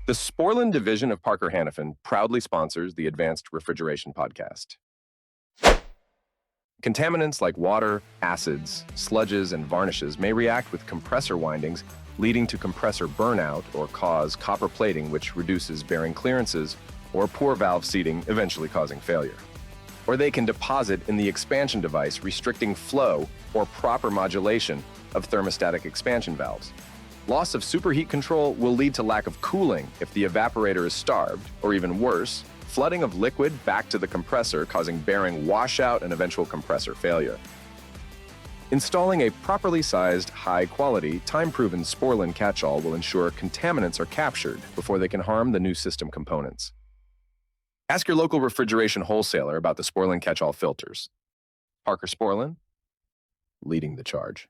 The Sporlan division of Parker Hannifin proudly sponsors the Advanced Refrigeration podcast. Contaminants like water, acids, sludges, and varnishes may react with compressor windings, leading to compressor burnout or cause copper plating, which reduces bearing clearances, or poor valve seating, eventually causing failure. Or they can deposit in the expansion device, restricting flow or proper modulation of thermostatic expansion valves. Loss of superheat control will lead to lack of cooling if the evaporator is starved, or even worse, flooding of liquid back to the compressor, causing bearing washout and eventual compressor failure. Installing a properly sized, high-quality, time-proven Sporlan catch-all will ensure contaminants are captured before they can harm the new system components. Ask your local refrigeration wholesaler about the Sporlan catch-all filters. Parker Sporlan, leading the charge.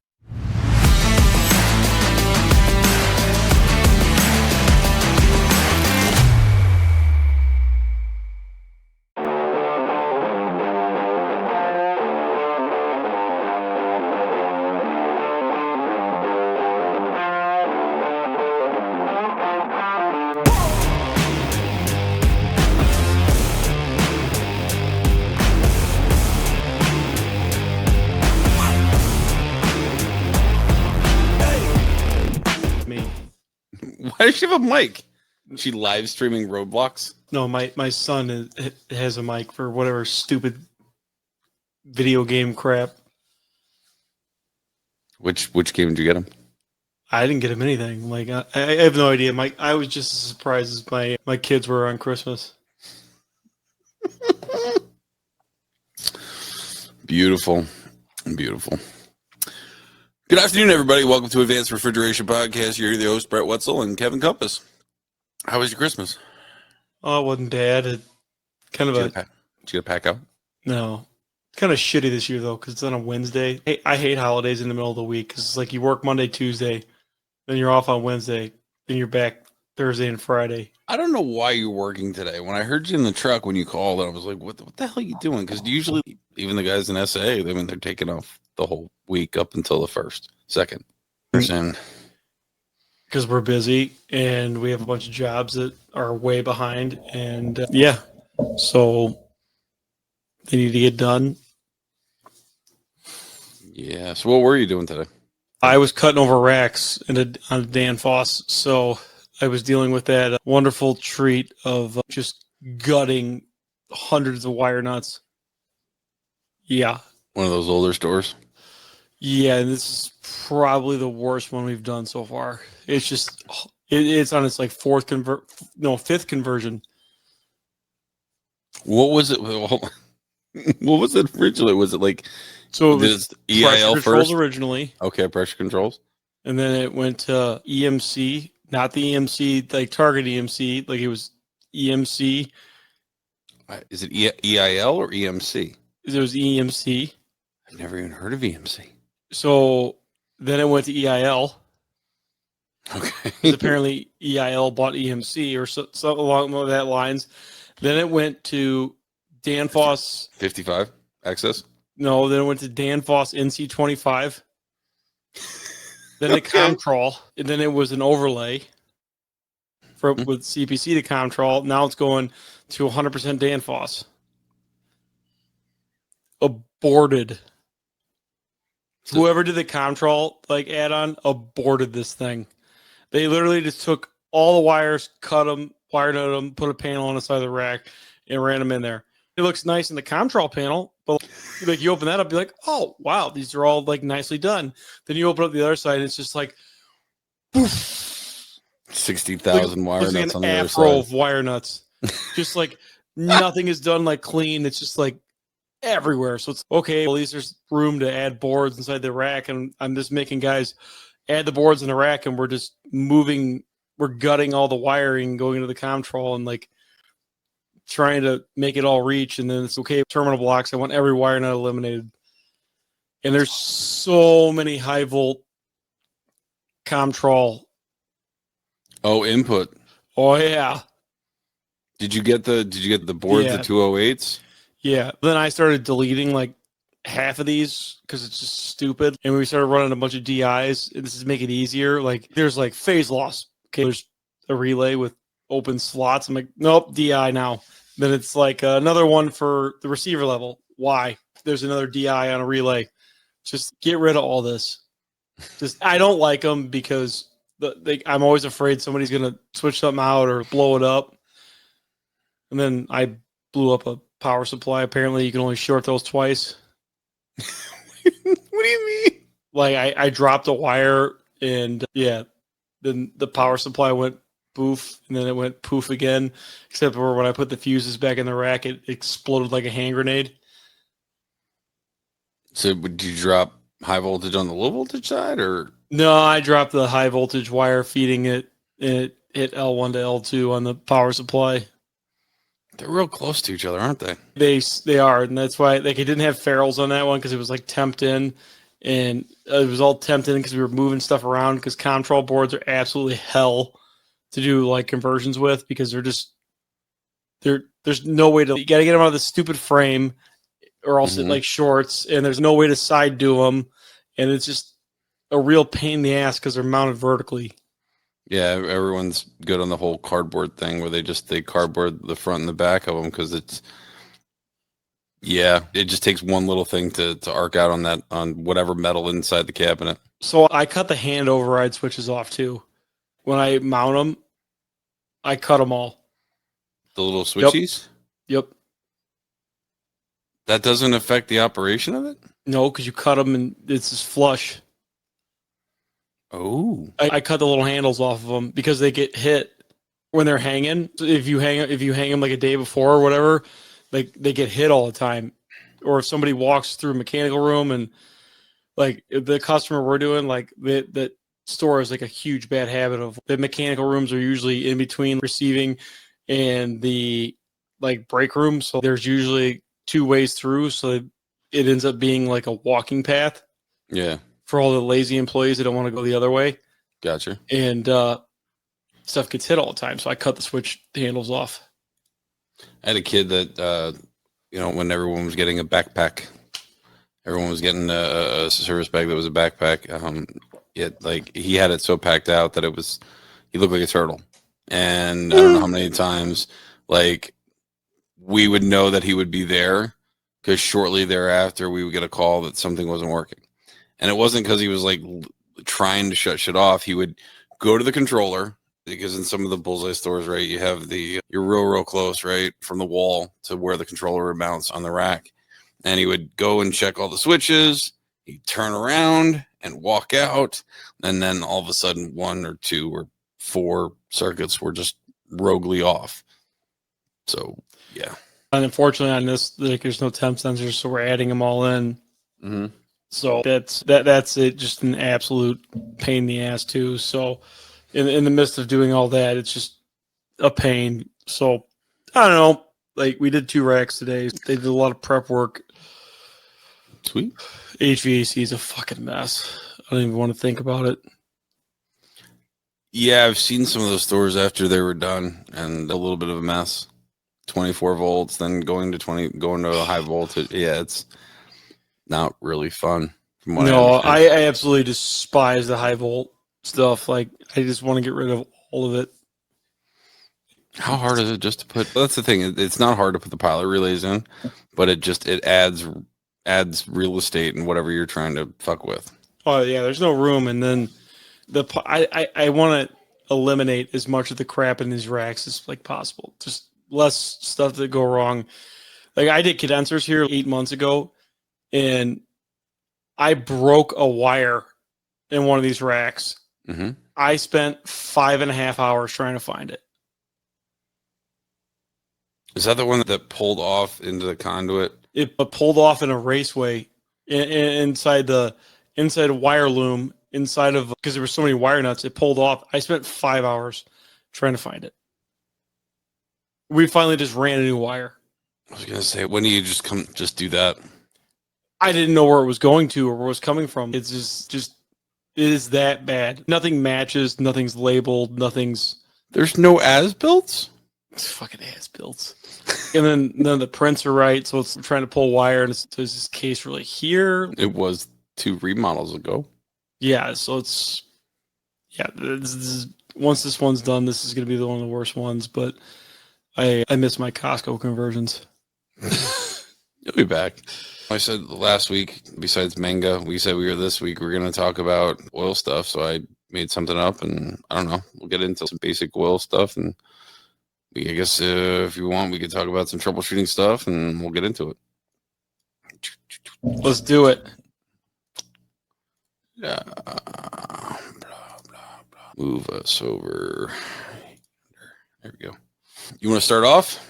Why does she have a mic? Is she live streaming Roblox? No, my son has a mic for whatever stupid video game crap. Which game did you get him? I didn't get him anything. Like I have no idea. I was just as surprised as my kids were on Christmas. Beautiful. Beautiful. Good afternoon, everybody. Welcome to Advanced Refrigeration Podcast. You're the host, Brett Wetzel and Kevin Compass. How was your Christmas? Oh, it wasn't bad. Did you get a pack out? No. Kind of shitty this year, though, because it's on a Wednesday. Hey, I hate holidays in the middle of the week because it's like you work Monday, Tuesday, then you're off on Wednesday, then you're back Thursday and Friday. I don't know why you're working today. When I heard you in the truck when you called, I was like, what the hell are you doing? Because usually, even the guys in SA, they're taking off the whole week up until the 1st, 2nd. Because we're busy and we have a bunch of jobs that are way behind. And so they need to get done. Yeah. So what were you doing today? I was cutting over racks on a Danfoss. So I was dealing with that wonderful treat of just gutting hundreds of wire nuts. Yeah. One of those older stores? Yeah, this is probably the worst one we've done so far. It's just, it's on its like fifth conversion. What was it? What was it originally? Was it like, so it was EIL first originally? Okay, pressure controls. And then it went to EMC, not the EMC, like Target EMC, like it was EMC. Is it EIL or EMC? It was EMC. I've never even heard of EMC. So then it went to EIL. Okay. Because apparently EIL bought EMC or so along that lines. Then it went to Danfoss 55 access. No, then it went to Danfoss NC25. Then the Comtrol, and then it was an overlay with CPC to Comtrol. Now it's going to 100% Danfoss. Aborted. Whoever did the Comtrol add-on aborted this thing. They literally just took all the wires, cut them, wire node them, put a panel on the side of the rack, and ran them in there. It looks nice in the Comtrol panel, but you open that up, you're like, oh wow, these are all nicely done. Then you open up the other side, and it's just like, poof, 60,000 wire nuts on the other side. Afro of wire nuts, just nothing is done clean. It's just everywhere. So it's okay. Well, at least there's room to add boards inside the rack, and I'm just making guys add the boards in the rack, and we're just we're gutting all the wiring, going into the Comtrol, and trying to make it all reach. And then it's okay. Terminal blocks, I want every wire nut eliminated. And there's so many high volt Comtrol. Oh, input. Oh yeah. Did you get the boards, the 208s? Yeah. Then I started deleting half of these because it's just stupid. And we started running a bunch of DIs. And this is make it easier. There's phase loss. Okay. There's a relay with open slots. I'm like, nope, DI now. Then it's like another one for the receiver level. Why? There's another DI on a relay. Just get rid of all this. Just I don't like them because I'm always afraid somebody's gonna switch something out or blow it up. And then I blew up a power supply. Apparently, you can only short those twice. What do you mean? Like I dropped a wire and then the power supply went poof and then it went poof again. Except for when I put the fuses back in the rack, it exploded like a hand grenade. So did you drop high voltage on the low voltage side, or? No, I dropped the high voltage wire feeding it. It hit L1 to L2 on the power supply. They're real close to each other, aren't they? They are, and that's why like it didn't have ferrules on that one because it was like temped in, and it was all temped in because we were moving stuff around because control boards are absolutely hell to do like conversions with because there's no way to you got to get them out of the stupid frame or else it like shorts, and there's no way to side do them, and it's just a real pain in the ass because they're mounted vertically. Yeah, everyone's good on the whole cardboard thing where they cardboard the front and the back of them because it just takes one little thing to arc out on whatever metal inside the cabinet. So I cut the hand override switches off too. When I mount them, I cut them all. The little switchies? Yep. That doesn't affect the operation of it? No, because you cut them and it's just flush. Oh, I cut the little handles off of them because they get hit when they're hanging. If you hang them like a day before or whatever, like they get hit all the time. Or if somebody walks through a mechanical room and like the customer we're doing, like that store is like a huge bad habit of the mechanical rooms are usually in between receiving and the like break room. So there's usually two ways through. So it ends up being like a walking path. yeah. For all the lazy employees that don't want to go the other way. Gotcha. And stuff gets hit all the time. So I cut the switch handles off. I had a kid that, when everyone was getting a backpack, everyone was getting a service bag that was a backpack. He had it so packed out that he looked like a turtle. And I don't know how many times, like, we would know that he would be there because shortly thereafter we would get a call that something wasn't working. And it wasn't because he was like trying to shut shit off. He would go to the controller because in some of the Bullseye stores, right, you have you're real close, right, from the wall to where the controller mounts on the rack. And he would go and check all the switches. He'd turn around and walk out. And then all of a sudden, 1 or 2 or 4 circuits were just roguely off. So, yeah. And unfortunately on this, like, there's no temp sensors, so we're adding them all in. Mm-hmm. So that's it. Just an absolute pain in the ass too. So in the midst of doing all that, it's just a pain. So I don't know. Like we did 2 racks today. They did a lot of prep work. Sweet. HVAC is a fucking mess. I don't even want to think about it. Yeah, I've seen some of those stores after they were done and a little bit of a mess. 24 volts, then going to a high voltage. Yeah, it's not really fun. I absolutely despise the high volt stuff. Like I just want to get rid of all of it. How hard is it just to put? That's the thing. It's not hard to put the pilot relays in, but it adds real estate in whatever you're trying to fuck with. Oh yeah, there's no room, and then I want to eliminate as much of the crap in these racks as like possible. Just less stuff that go wrong. Like I did condensers here 8 months ago, and I broke a wire in one of these racks. Mm-hmm. I spent 5.5 hours trying to find it. Is that the one that pulled off into the conduit? It pulled off in a raceway inside a wire loom inside of because there were so many wire nuts. It pulled off. I spent 5 hours trying to find it. We finally just ran a new wire. I was gonna say, when do you just do that? I didn't know where it was going to or where it was coming from. It's just it is that bad. Nothing matches. Nothing's labeled. There's no as-builts? It's fucking as-builts. And then the prints are right. So it's trying to pull wire. And is this case really here? It was 2 remodels ago. Yeah. So this is once this one's done, this is going to be one of the worst ones, but I miss my Costco conversions. You'll be back. I said last week, besides manga, this week we're going to talk about oil stuff. So I made something up, and I don't know. We'll get into some basic oil stuff, and I guess if you want, we could talk about some troubleshooting stuff, and we'll get into it. Let's do it. Blah, blah, blah. Move us over. There we go. You want to start off?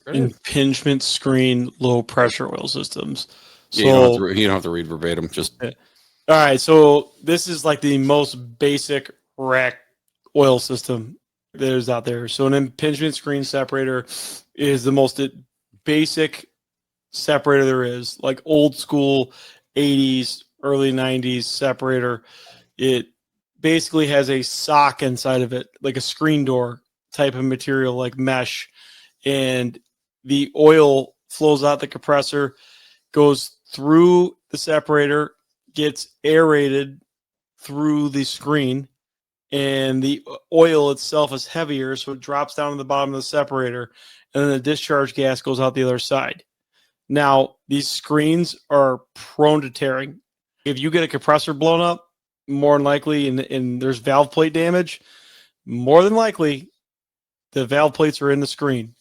Impingement screen, low pressure oil systems. So, Yeah, you don't have to read verbatim. Just all right. So this is like the most basic rack oil system there's out there. So an impingement screen separator is the most basic separator there is, like old school 80s, early 90s separator. It basically has a sock inside of it, like a screen door type of material, like mesh, and the oil flows out the compressor, goes through the separator, gets aerated through the screen, and the oil itself is heavier, so it drops down to the bottom of the separator, and then the discharge gas goes out the other side. Now, these screens are prone to tearing. If you get a compressor blown up, more than likely, and there's valve plate damage, more than likely, the valve plates are in the screen.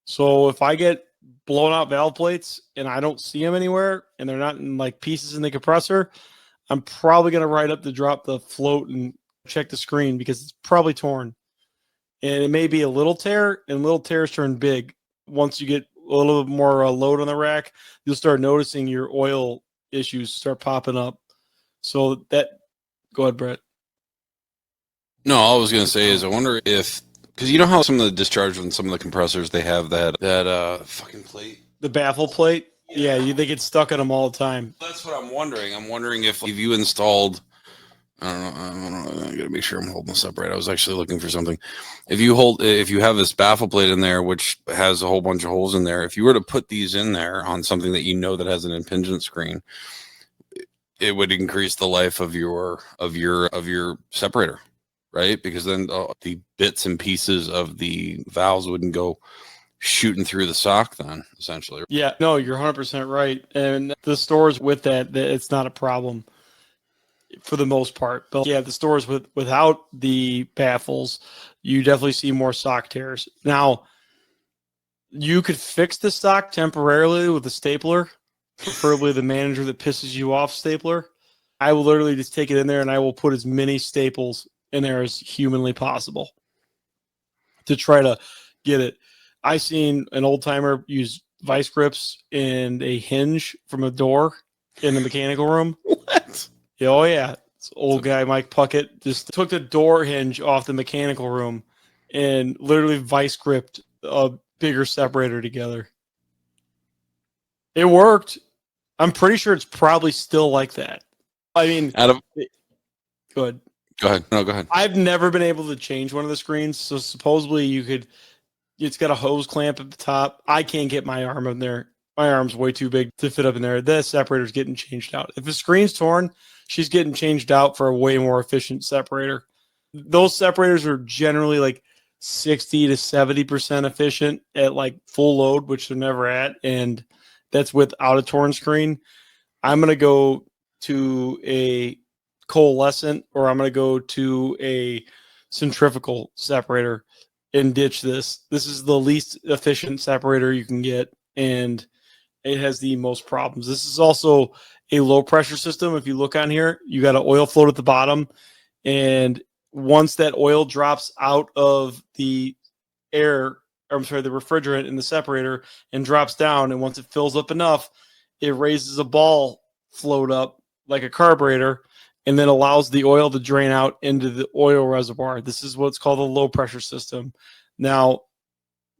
So if I get blown out valve plates and I don't see them anywhere, and they're not in like pieces in the compressor, I'm probably going to write up to drop the float and check the screen because it's probably torn. And it may be a little tear, and little tears turn big. Once you get a little bit more load on the rack, you'll start noticing your oil issues start popping up. So go ahead, Brett. no, all I was going to say is I wonder if, because you know how some of the discharge on some of the compressors, they have that fucking plate. The baffle plate? Yeah, they get stuck in them all the time. That's what I'm wondering. I'm wondering if you installed, I don't know. I got to make sure I'm holding this up right. I was actually looking for something. If you have this baffle plate in there, which has a whole bunch of holes in there, if you were to put these in there on something that you know that has an impingement screen, it would increase the life of your separator, right? Because then the bits and pieces of the valves wouldn't go shooting through the sock then, essentially. Yeah, no, you're 100% right. And the stores with that, it's not a problem for the most part. But yeah, the stores without the baffles, you definitely see more sock tears. Now, you could fix the sock temporarily with a stapler, preferably the manager that pisses you off stapler. I will literally just take it in there and I will put as many staples in there as humanly possible to try to get it. I seen an old timer use vice grips and a hinge from a door in the mechanical room. What? Oh yeah, this old guy Mike Puckett just took the door hinge off the mechanical room and literally vice gripped a bigger separator together. It worked. I'm pretty sure it's probably still like that. I mean, go ahead. Go ahead. No, go ahead. I've never been able to change one of the screens, so supposedly you could. It's got a hose clamp at the top. I can't get my arm in there. My arm's way too big to fit up in there. The separator's getting changed out. If the screen's torn, she's getting changed out for a way more efficient separator. Those separators are generally like 60 to 70% efficient at like full load, which they're never at. And that's without a torn screen. I'm going to go to a coalescent, or I'm going to go to a centrifugal separator and ditch this. This is the least efficient separator you can get, and it has the most problems. This is also a low pressure system. If you look on here, you got an oil float at the bottom, and once that oil drops out of the the refrigerant in the separator and drops down, and once it fills up enough, it raises a ball float up like a carburetor, and then allows the oil to drain out into the oil reservoir. This is what's called a low pressure system. Now,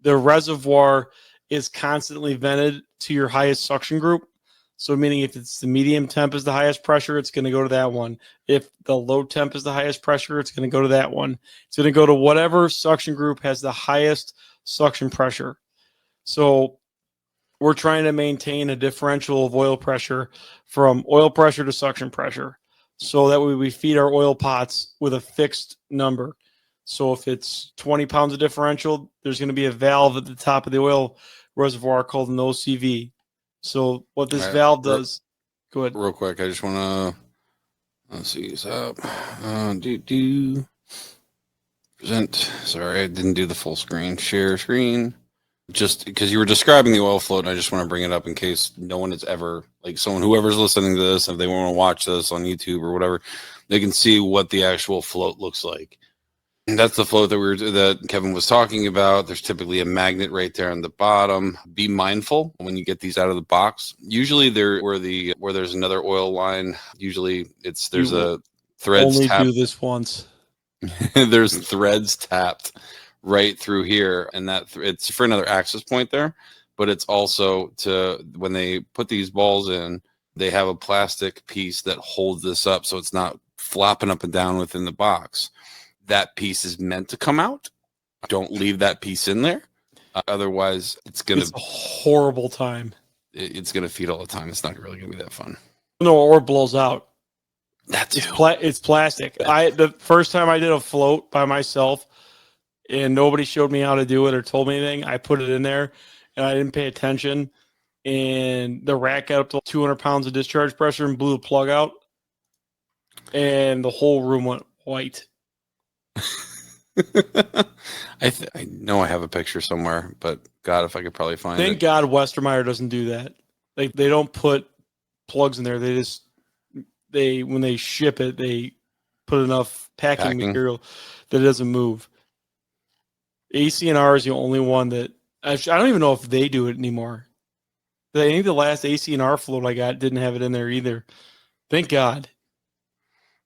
the reservoir is constantly vented to your highest suction group. So meaning if it's the medium temp is the highest pressure, it's going to go to that one. If the low temp is the highest pressure, it's going to go to that one. It's going to go to whatever suction group has the highest suction pressure. So we're trying to maintain a differential of oil pressure from oil pressure to suction pressure. So that way we feed our oil pots with a fixed number. So if it's 20 pounds of differential, there's going to be a valve at the top of the oil reservoir called an OCV. So what this valve does, go ahead. Real quick, I just want to, let's see this up. Present. Sorry, I didn't do the full screen. Share screen. Just because you were describing the oil float, and I just want to bring it up in case no one has ever, like whoever's listening to this, if they want to watch this on YouTube or whatever, they can see what the actual float looks like. And that's the float that Kevin was talking about. There's typically a magnet right there on the bottom. Be mindful when you get these out of the box. Usually where there's another oil line, usually there's a threads only tapped. Do this once. There's threads tapped right through here, and it's for another access point there, but it's also when they put these balls in, they have a plastic piece that holds this up so it's not flopping up and down within the box. That piece is meant to come out. Don't leave that piece in there. Otherwise, it's a horrible time. It's going to feed all the time. It's not really going to be that fun. No, or blows out. It's plastic. The first time I did a float by myself and nobody showed me how to do it or told me anything, I put it in there and I didn't pay attention. And the rack got up to 200 pounds of discharge pressure and blew the plug out. And the whole room went white. I know I have a picture somewhere, but God, if I could probably find it. Thank God Westermeyer doesn't do that. They don't put plugs in there. When they ship it, they put enough packing material that it doesn't move. AC&R is the only one that I don't even know if they do it anymore. I think the last AC&R float I got didn't have it in there either. Thank God.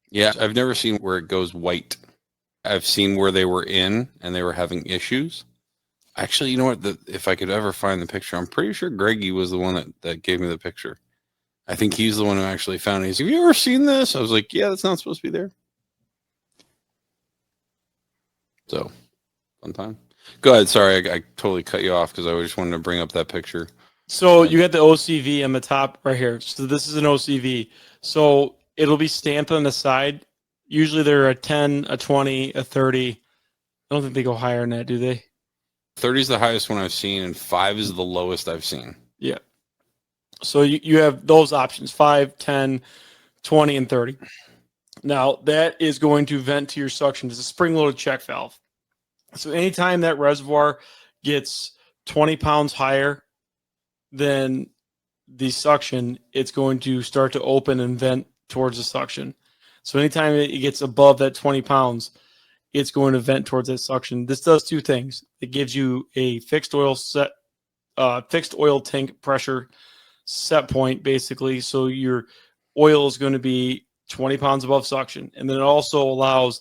Yeah, I've never seen where it goes white. I've seen where they were in and they were having issues. Actually, you know what? If I could ever find the picture, I'm pretty sure Greggy was the one that gave me the picture. I think he's the one who actually found it. He's like, have you ever seen this? I was like, yeah, that's not supposed to be there. So, fun time. Go ahead. Sorry, I totally cut you off because I just wanted to bring up that picture. So you got the OCV on the top right here. So this is an OCV. So it'll be stamped on the side. Usually they're a 10, a 20, a 30. I don't think they go higher than that, do they? 30 is the highest one I've seen, and 5 is the lowest I've seen. Yeah. So you have those options, 5, 10, 20, and 30. Now, that is going to vent to your suction. It's a spring-loaded check valve. So anytime that reservoir gets 20 pounds higher than the suction, it's going to start to open and vent towards the suction. So anytime it gets above that 20 pounds, it's going to vent towards that suction. This does two things. It gives you a fixed oil tank pressure set point, basically. So your oil is going to be 20 pounds above suction. And then it also allows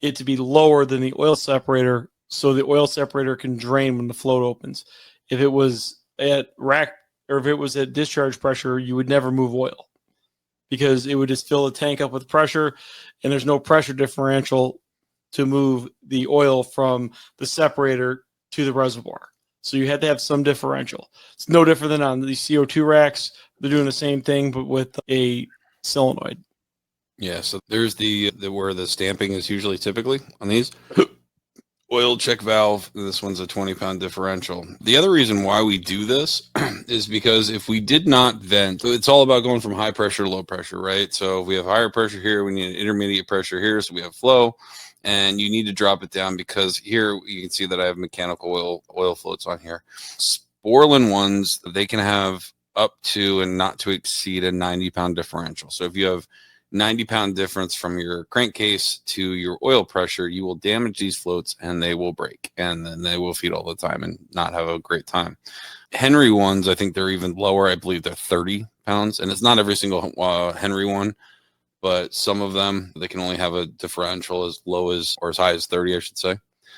it to be lower than the oil separator, so the oil separator can drain when the float opens. If it was at rack, or if it was at discharge pressure, you would never move oil, because it would just fill the tank up with pressure, and there's no pressure differential to move the oil from the separator to the reservoir. So you had to have some differential. It's no different than on the CO2 racks. They're doing the same thing, but with a solenoid. Yeah, so there's the where the stamping is usually typically on these. Oil check valve. This one's a 20-pound differential. The other reason why we do this is because if we did not vent, it's all about going from high pressure to low pressure, right? So if we have higher pressure here, we need an intermediate pressure here, so we have flow, and you need to drop it down because here you can see that I have mechanical oil floats on here. Sporlan ones, they can have up to and not to exceed a 90-pound differential. So if you have 90-pound difference from your crankcase to your oil pressure, you will damage these floats and they will break, and then they will feed all the time and not have a great time. Henry ones, I think they're even lower. I believe they're 30 pounds, and it's not every single Henry one, but some of them, they can only have a differential as low as, or as high as 30, I should say.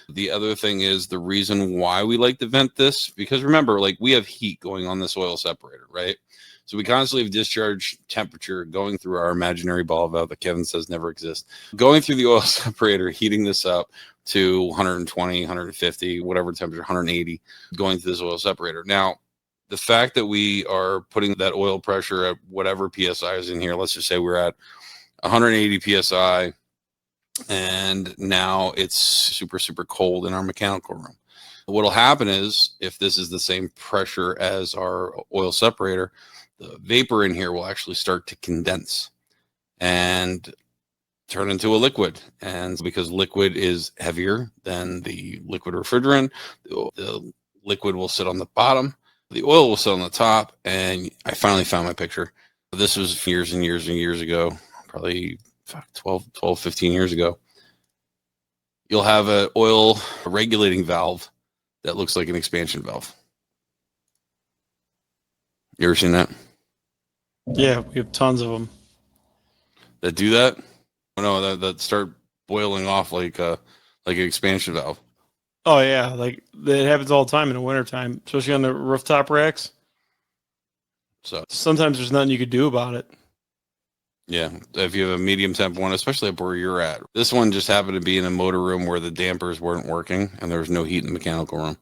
The other thing is the reason why we like to vent this, because remember, like, we have heat going on this oil separator, right? So we constantly have discharge temperature going through our imaginary ball valve that Kevin says never exists, going through the oil separator, heating this up to 120, 150, whatever temperature, 180, going through this oil separator. Now, the fact that we are putting that oil pressure at whatever PSI is in here, let's just say we're at 180 psi, and now it's super, super cold in our mechanical room. What'll happen is, if this is the same pressure as our oil separator, the vapor in here will actually start to condense and turn into a liquid. And because liquid is heavier than the liquid refrigerant, the liquid will sit on the bottom, the oil will sit on the top. And I finally found my picture. This was years and years and years ago, probably 15 years ago. You'll have an oil regulating valve that looks like an expansion valve. You ever seen that? Yeah, we have tons of them. That do that? Oh, no, that start boiling off like an expansion valve. Oh yeah, like it happens all the time in the wintertime, especially on the rooftop racks. So sometimes there's nothing you could do about it. Yeah, if you have a medium temp one, especially up where you're at. This one just happened to be in a motor room where the dampers weren't working and there was no heat in the mechanical room.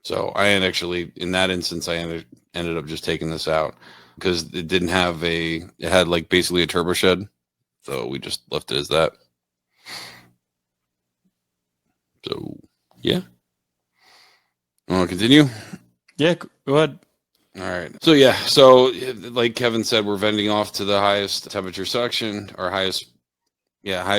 So I had actually, in that instance, I ended up just taking this out because it didn't have it had like basically a turbo shed. So we just left it as that. So, yeah. Want to continue? Yeah, go ahead. All right. So, yeah. So, like Kevin said, we're venting off to the highest temperature suction or highest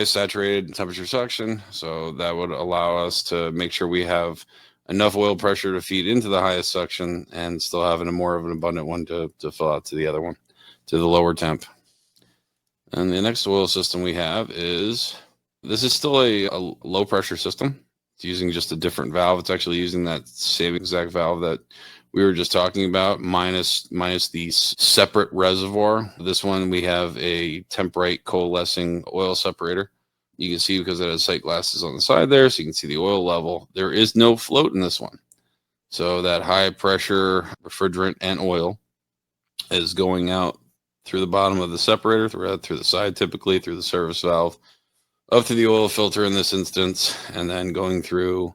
saturated temperature suction. So that would allow us to make sure we have enough oil pressure to feed into the highest suction and still having a more of an abundant one to fill out to the other one, to the lower temp. And the next oil system we have this is still a low pressure system. It's using just a different valve. It's actually using that same exact valve that we were just talking about, minus the separate reservoir. This one, we have a Temp-Right coalescing oil separator. You can see because it has sight glasses on the side there, so you can see the oil level. There is no float in this one. So that high pressure refrigerant and oil is going out through the bottom of the separator, through the side, typically through the service valve, up to the oil filter in this instance, and then going through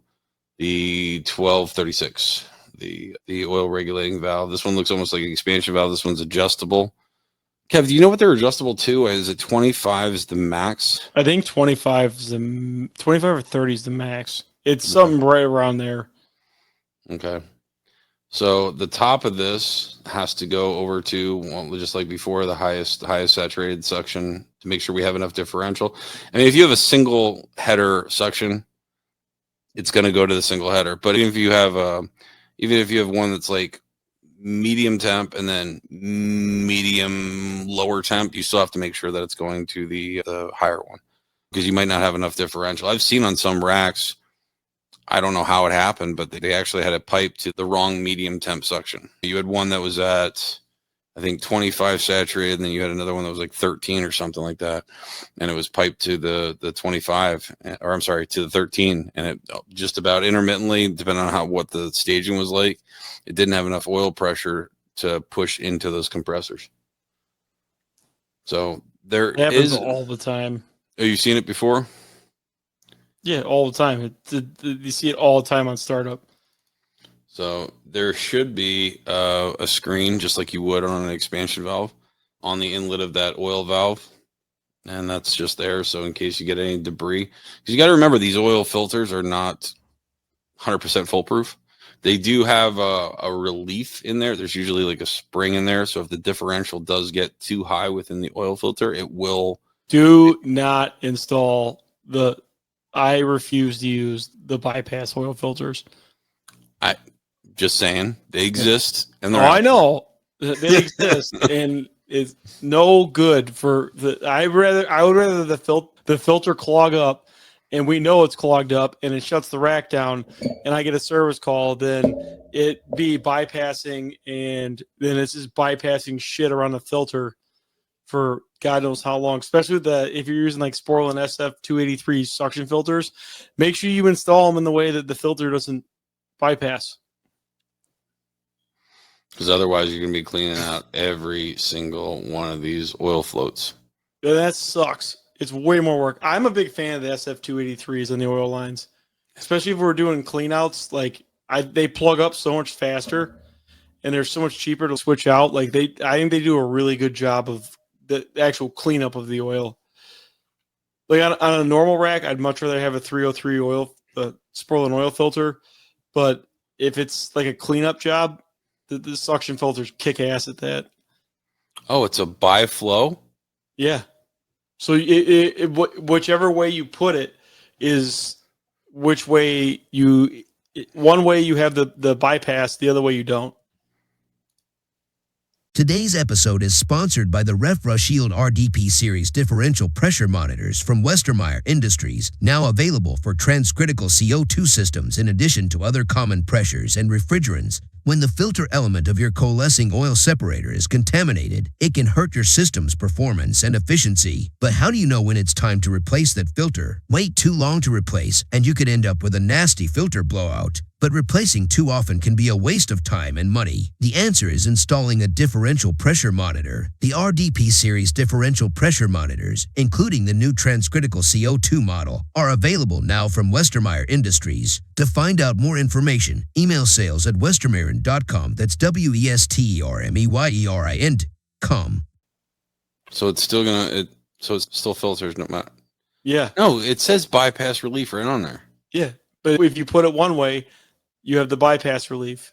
the 1236, the oil regulating valve. This one looks almost like an expansion valve. This one's adjustable. Kev, do you know what they're adjustable to? Is it 25 is the max? I think 25 or 30 is the max. It's something right around there. Okay. So the top of this has to go over to, well, just like before, the highest saturated suction to make sure we have enough differential. I mean, if you have a single header suction, it's going to go to the single header. But even if you have one that's like medium temp and then medium lower temp, you still have to make sure that it's going to the higher one because you might not have enough differential. I've seen on some racks, I don't know how it happened, but they actually had a pipe to the wrong medium temp suction. You had one that was at, I think, 25 saturated, and then you had another one that was like 13 or something like that. And it was piped to the 25, or I'm sorry, to the 13. And it just about intermittently, depending on what the staging was like, it didn't have enough oil pressure to push into those compressors. So it happens all the time. Have you seen it before? Yeah, all the time. You see it all the time on startup. So there should be a screen, just like you would on an expansion valve, on the inlet of that oil valve. And that's just there. So in case you get any debris, because you got to remember, these oil filters are not 100% foolproof. They do have a relief in there. There's usually like a spring in there. So if the differential does get too high within the oil filter, it will. Do not install I refuse to use the bypass oil filters. I just saying they exist. And I know they exist, and it's no good for I would rather the filter clog up, and we know it's clogged up, and it shuts the rack down, and I get a service call, than it be bypassing, and then it's just bypassing shit around the filter for God knows how long, especially if you're using like Sporlan SF283 suction filters. Make sure you install them in the way that the filter doesn't bypass. Because otherwise you're going to be cleaning out every single one of these oil floats. Yeah, that sucks. It's way more work. I'm a big fan of the SF283s and the oil lines, especially if we're doing cleanouts. Like they plug up so much faster, and they're so much cheaper to switch out. Like I think they do a really good job of the actual cleanup of the oil. Like on a normal rack, I'd much rather have a 303 oil, Sporlan oil filter. But if it's like a cleanup job, the suction filters kick ass at that. Oh, it's a bi-flow? Yeah. So whichever way you put it is which way you. One way you have the bypass, the other way you don't. Today's episode is sponsored by the RefraShield RDP Series differential pressure monitors from Westermeyer Industries, now available for transcritical CO2 systems in addition to other common pressures and refrigerants. When the filter element of your coalescing oil separator is contaminated, it can hurt your system's performance and efficiency. But how do you know when it's time to replace that filter? Wait too long to replace, and you could end up with a nasty filter blowout. But replacing too often can be a waste of time and money. The answer is installing a differential pressure monitor. The RDP Series differential pressure monitors, including the new transcritical CO2 model, are available now from Westermeyer Industries. To find out more information, email sales@westermeyerin.com. That's WESTERMEYERIN.com. So it's still so it still filters no matter. Yeah. No, it says bypass relief right on there. Yeah. But if you put it one way, you have the bypass relief.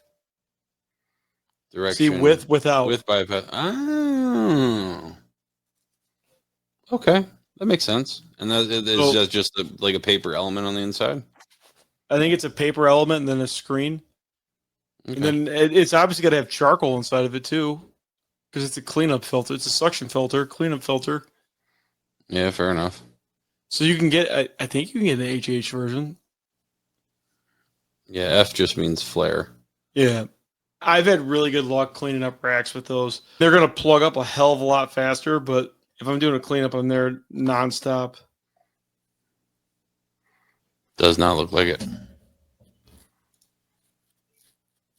Direction. See, without. With bypass. Oh. Okay. That makes sense. And that is just like a paper element on the inside? I think it's a paper element and then a screen. Okay. And then it's obviously got to have charcoal inside of it too, because it's a cleanup filter. It's a suction filter, cleanup filter. Yeah, fair enough. So you can get, I think you can get an HH version. Yeah, F just means flare. Yeah. I've had really good luck cleaning up racks with those. They're going to plug up a hell of a lot faster, but if I'm doing a cleanup, I'm there nonstop. Does not look like it.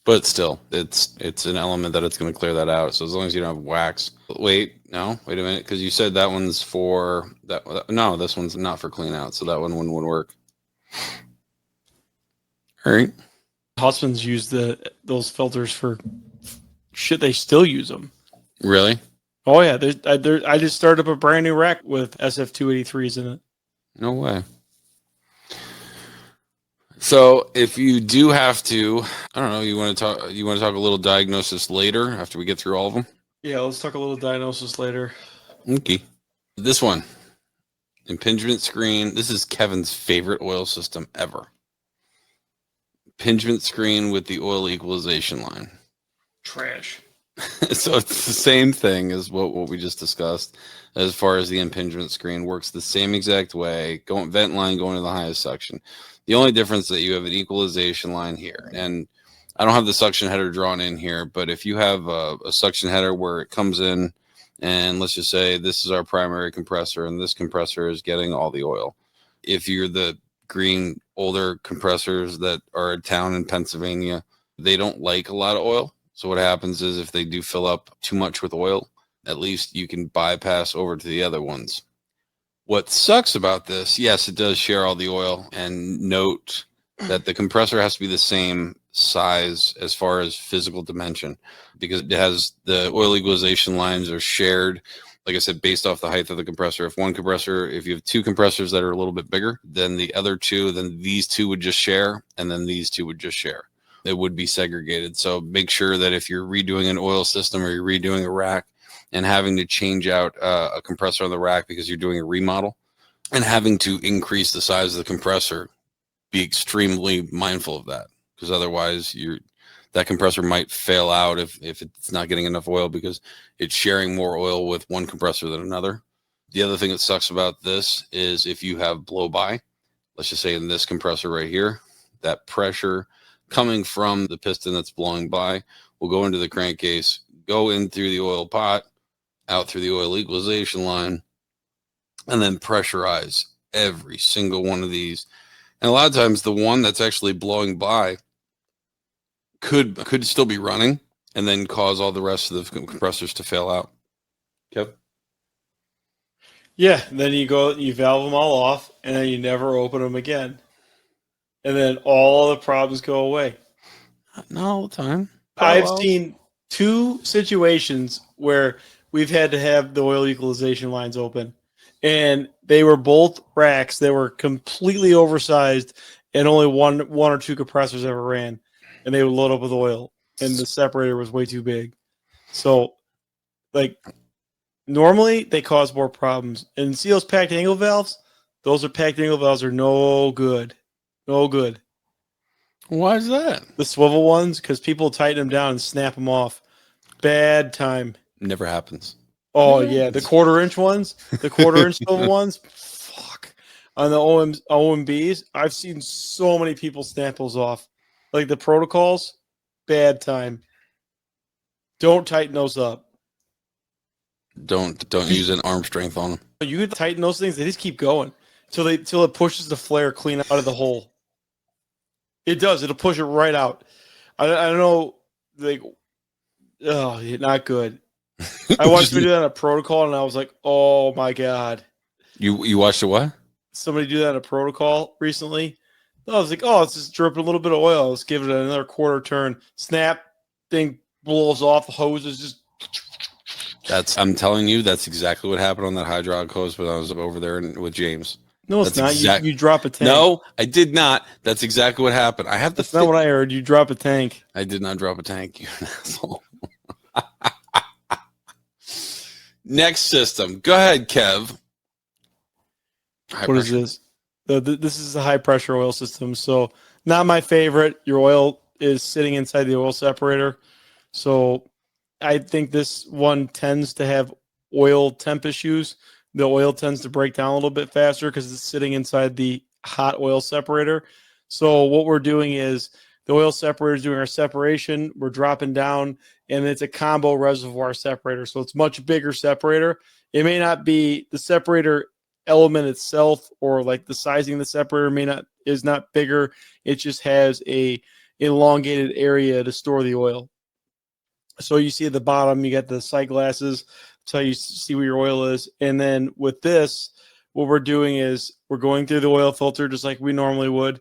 But still, it's an element that it's going to clear that out. So as long as you don't have wax. Wait a minute, because you said that one's for that. No, this one's not for clean out, so that one wouldn't work. All right. Husbands use those filters for shit. They still use them. Really? Oh yeah. I just started up a brand new rack with SF283s in it. No way. So if you do have to, I don't know, you want to talk a little diagnosis later after we get through all of them? Yeah, let's talk a little diagnosis later. Okay. This one, impingement screen. This is Kevin's favorite oil system ever. Impingement screen with the oil equalization line. Trash. So it's the same thing as what we just discussed as far as the impingement screen. Works the same exact way. Vent line going to the highest suction. The only difference that you have an equalization line here. And I don't have the suction header drawn in here, but if you have a suction header where it comes in, and let's just say this is our primary compressor and this compressor is getting all the oil. If you're the green older compressors that are in town in Pennsylvania, they don't like a lot of oil. So what happens is if they do fill up too much with oil, at least you can bypass over to the other ones. What sucks about this, yes, it does share all the oil, and note that the compressor has to be the same size as far as physical dimension, because it has the oil equalization lines are shared, like I said, based off the height of the compressor. If you have two compressors that are a little bit bigger than the other two, then these two would just share, and then these two would just share. It would be segregated. So make sure that if you're redoing an oil system or you're redoing a rack and having to change out a compressor on the rack because you're doing a remodel and having to increase the size of the compressor, be extremely mindful of that, because otherwise that compressor might fail out if it's not getting enough oil because it's sharing more oil with one compressor than another. The other thing that sucks about this is if you have blow by, let's just say in this compressor right here, that pressure coming from the piston that's blowing by will go into the crankcase, go in through the oil pot, out through the oil equalization line, and then pressurize every single one of these. And a lot of times the one that's actually blowing by could still be running and then cause all the rest of the compressors to fail out. Yep. Yeah, then you valve them all off, and then you never open them again. And then all the problems go away. Not all the time. I've seen two situations where we've had to have the oil equalization lines open. And they were both racks that were completely oversized, and only one or two compressors ever ran. And they would load up with oil, and the separator was way too big. So, like, normally they cause more problems. And see those packed angle valves? Those packed angle valves are no good. No good. Why is that? The swivel ones, because people tighten them down and snap them off. Bad time. Never happens. Oh, Never yeah. happens. The quarter-inch ones, the quarter-inch swivel ones, fuck. On the OMBs, I've seen so many people snap those off. Like the protocols, bad time. Don't tighten those up. Don't use an arm strength on them. You could tighten those things, they just keep going till it pushes the flare clean out of the hole. It does. It'll push it right out. I don't know. Like, oh, not good. I watched somebody do that on a protocol, and I was like, oh my god. You watched it what? Somebody do that on a protocol recently. I was like, oh, it's just dripping a little bit of oil. Let's give it another quarter turn. Snap, thing blows off. The hose is just. I'm telling you, that's exactly what happened on that hydraulic hose when I was over there with James. No, it's That's not. You drop a tank. No, I did not. That's exactly what happened. I have the. That's not what I heard. You drop a tank. I did not drop a tank. You asshole. Next system. Go ahead, Kev. What is this? This is a high pressure oil system. So not my favorite. Your oil is sitting inside the oil separator. So I think this one tends to have oil temp issues. The oil tends to break down a little bit faster because it's sitting inside the hot oil separator. So what we're doing is the oil separator is doing our separation. We're dropping down, and it's a combo reservoir separator. So it's much bigger separator. It may not be the separator element itself, or like the sizing of the separator is not bigger. It just has a elongated area to store the oil. So you see at the bottom, you got the sight glasses. That's how you see where your oil is. And then with this, what we're doing is we're going through the oil filter just like we normally would.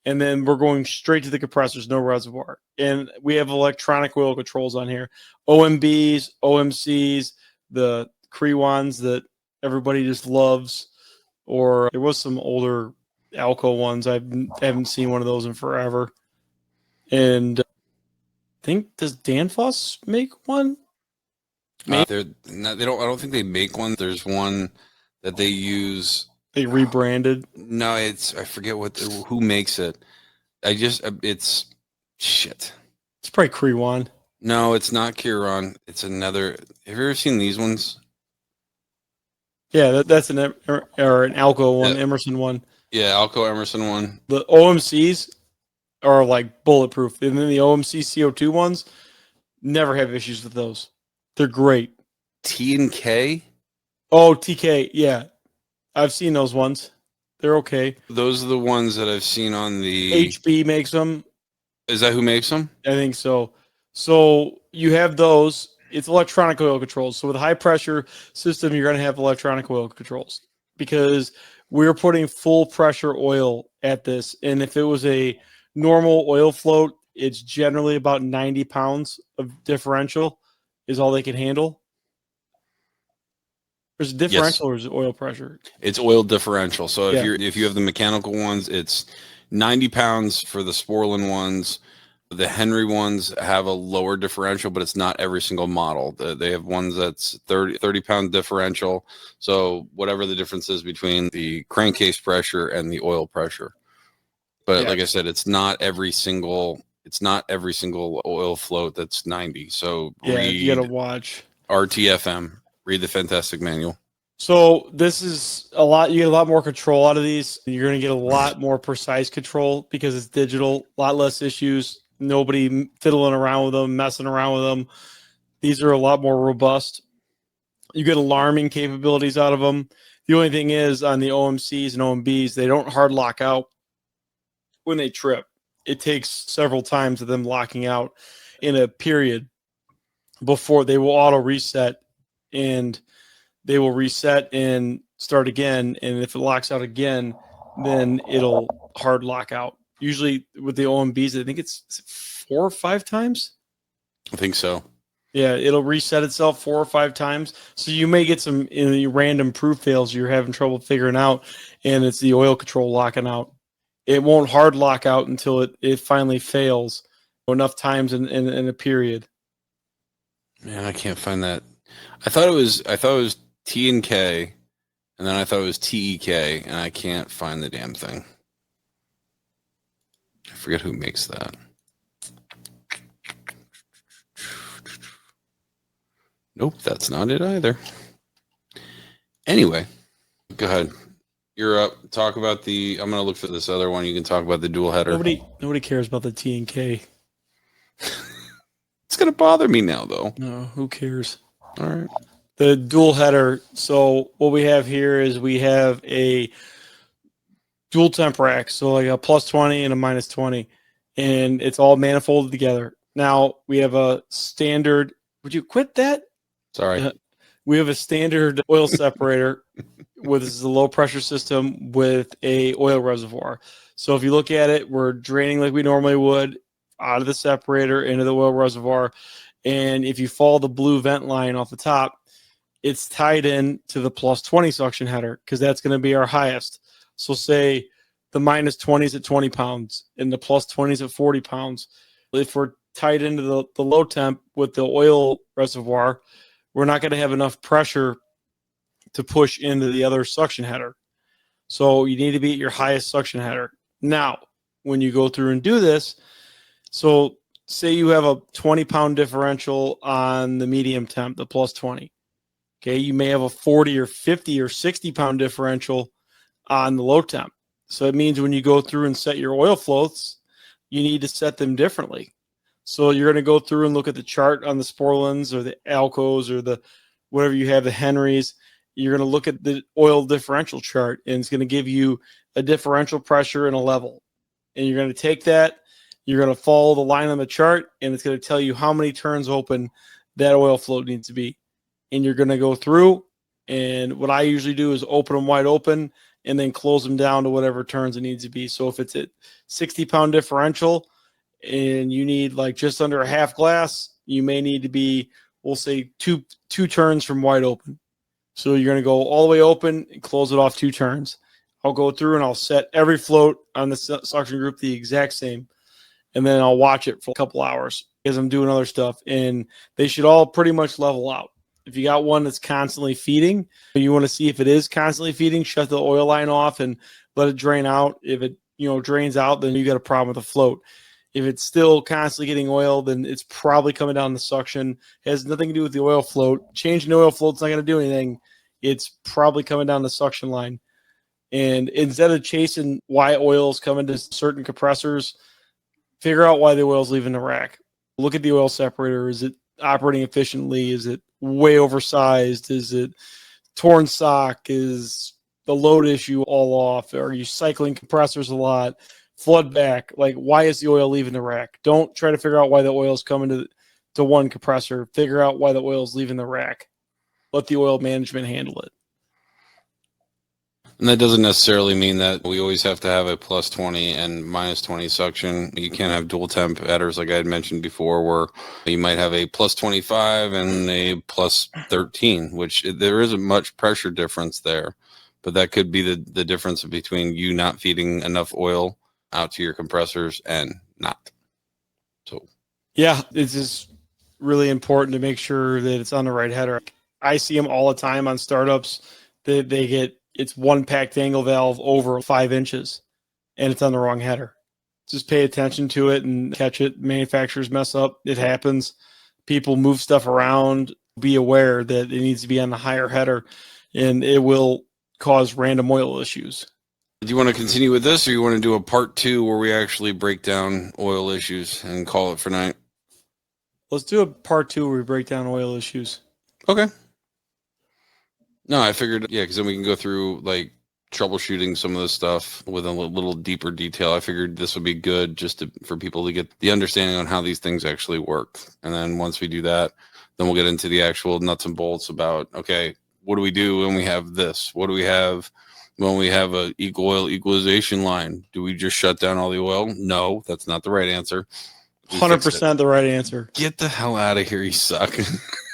And then we're going straight to the compressors, no reservoir. And we have electronic oil controls on here. OMBs, OMCs, the Crewans that everybody just loves. Or there was some older Alco ones. I haven't seen one of those in forever. And I think, does Danfoss make one? They don't. I don't think they make one. There's one that they use. They rebranded. No, I forget who makes it. It's shit. It's probably Crewan. No, it's not Kiron. It's another. Have you ever seen these ones? Yeah, that's an Alco one, Emerson one. Yeah, Alco Emerson one. The OMCs are like bulletproof, and then the OMC CO2 ones never have issues with those. They're great. T and K. Oh, TK, yeah, I've seen those ones. They're okay. Those are the ones that I've seen on the. HB makes them. Is that who makes them? I think so. So you have those. It's electronic oil controls. So with a high pressure system, you're going to have electronic oil controls because we're putting full pressure oil at this. And if it was a normal oil float, it's generally about 90 pounds of differential is all they can handle. There's a differential, or is it oil pressure? It's oil differential. So Yeah. if you have the mechanical ones, it's 90 pounds for the Sporlan ones. The Henry ones have a lower differential, but it's not every single model. They have ones that's 30 pound differential. So whatever the difference is between the crankcase pressure and the oil pressure. But Yeah. like I said, it's not every single oil float that's 90. So Yeah, read you got to watch. RTFM, read the Fantastic Manual. So this is a lot. You get a lot more control out of these. You're going to get a lot more precise control because it's digital. A lot less issues. Nobody fiddling around with them, messing around with them. These are a lot more robust. You get alarming capabilities out of them. The only thing is on the OMCs and OMBs, they don't hard lock out when they trip. It takes several times of them locking out in a period before they will auto reset, and they will reset and start again. And if it locks out again, then it'll hard lock out. Usually with the OMBs, I think it's 4 or 5 times. I think so. Yeah, it'll reset itself 4 or 5 times. So you may get some random proof fails you're having trouble figuring out, and it's the oil control locking out. It won't hard lock out until it finally fails enough times in a period. Man, I can't find that. I thought it was T and K, and then I thought it was TEK, and I can't find the damn thing. I forget who makes that. Nope, that's not it either. Anyway, go ahead. You're up. Talk about I'm going to look for this other one. You can talk about the dual header. Nobody cares about the T and K. It's going to bother me now, though. No, who cares? All right. The dual header. So what we have here is we have a dual temp rack. So like a plus 20 and a minus 20. And it's all manifolded together. Now we have a standard. Would you quit that? Sorry. We have a standard oil separator with this is a low pressure system with a oil reservoir. So if you look at it, we're draining like we normally would out of the separator into the oil reservoir. And if you follow the blue vent line off the top, it's tied in to the plus 20 suction header because that's going to be our highest. So say the minus 20 is at 20 pounds and the plus 20 is at 40 pounds. If we're tied into the low temp with the oil reservoir, we're not going to have enough pressure to push into the other suction header. So you need to be at your highest suction header. Now, when you go through and do this, so say you have a 20-pound differential on the medium temp, the plus 20. Okay, you may have a 40 or 50 or 60-pound differential on the low temp. So it means when you go through and set your oil floats, you need to set them differently. So you're going to go through and look at the chart on the Sporlands or the Alcos or the whatever you have, the Henrys. You're going to look at the oil differential chart, and it's going to give you a differential pressure and a level. And you're going to take that, you're going to follow the line on the chart, and it's going to tell you how many turns open that oil float needs to be. And you're going to go through, and what I usually do is open them wide open and then close them down to whatever turns it needs to be. So if it's at 60-pound differential and you need like just under a half glass, you may need to be, we'll say, two turns from wide open. So you're going to go all the way open and close it off 2 turns. I'll go through and I'll set every float on the suction group the exact same. And then I'll watch it for a couple hours as I'm doing other stuff. And they should all pretty much level out. If you got one that's constantly feeding, you want to see if it is constantly feeding, shut the oil line off and let it drain out. If it drains out, then you got a problem with the float. If it's still constantly getting oil, then it's probably coming down the suction. It has nothing to do with the oil float. Changing the oil float's not going to do anything. It's probably coming down the suction line. And instead of chasing why oil's coming to certain compressors, figure out why the oil's leaving the rack. Look at the oil separator. Is it operating efficiently? Is it way oversized? Is it torn sock? Is the load issue all off? Are you cycling compressors a lot? Flood back. Like, why is the oil leaving the rack? Don't try to figure out why the oil is coming to one compressor. Figure out why the oil is leaving the rack. Let the oil management handle it. And that doesn't necessarily mean that we always have to have a plus 20 and minus 20 suction. You can't have dual temp headers like I had mentioned before, where you might have a plus 25 and a plus 13, which there isn't much pressure difference there. But that could be the difference between you not feeding enough oil out to your compressors and not. So, yeah, it's just really important to make sure that it's on the right header. I see them all the time on startups. They get it's one packed angle valve over 5 inches and it's on the wrong header. Just pay attention to it and catch it. Manufacturers mess up. It happens. People move stuff around. Be aware that it needs to be on the higher header and it will cause random oil issues. do you want to continue with this or you want to do a part 2 where we actually break down oil issues and call it for night? Let's do a part 2 where we break down oil issues. Okay. No, I figured, yeah, because then we can go through like troubleshooting some of this stuff with a little deeper detail. I figured this would be good just for people to get the understanding on how these things actually work. And then once we do that, then we'll get into the actual nuts and bolts about, okay, what do we do when we have this? What do we have when we have a oil equalization line? Do we just shut down all the oil? No, that's not the right answer. We fixed it. 100% the right answer. Get the hell out of here, you suck.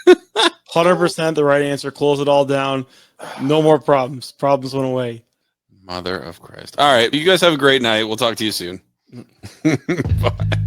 100% the right answer. Close it all down. No more problems. Problems went away. Mother of Christ. All right. You guys have a great night. We'll talk to you soon. Bye.